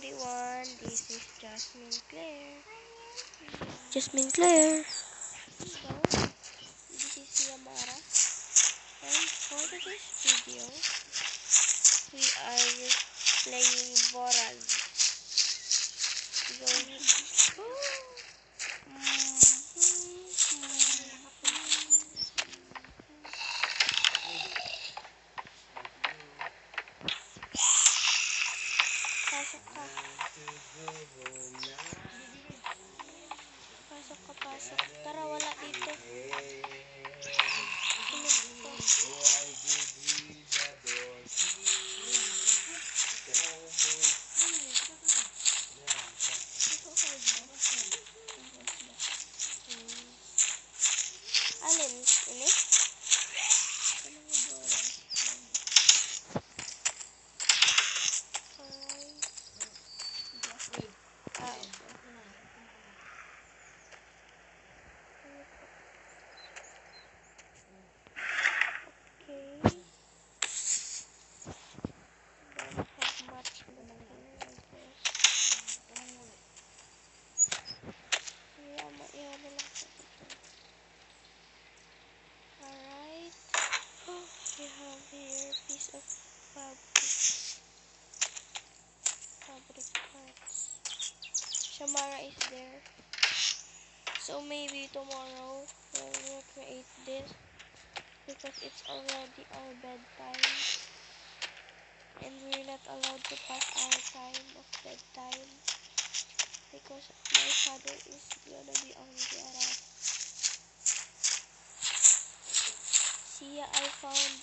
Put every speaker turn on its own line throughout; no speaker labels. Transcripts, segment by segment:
everyone, this is Jasmine Claire. Jasmine Claire. Hello, this is Yamara. And for this video, we are playing Voraz. Pasok ka. Pasok. Tara, wala dito. Alin? Ini? We have here a piece of fabric parts. Shamara is there. So maybe tomorrow we'll create this because it's already our bedtime. And we're not allowed to pass our time of bedtime because my father is gonna be angry at us. See, I found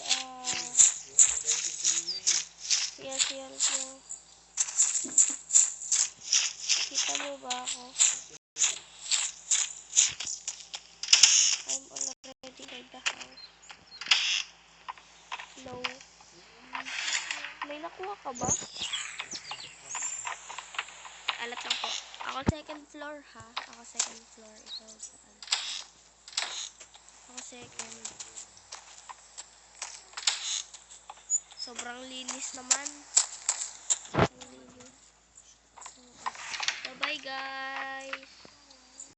yes. Kita mo ba ako? I'm already inside the house. No. May nakuha ka ba? Alat lang po. Ako second floor ha. Ako second floor. Ikaw saan? Ako second. Sobrang linis naman. Bye bye guys.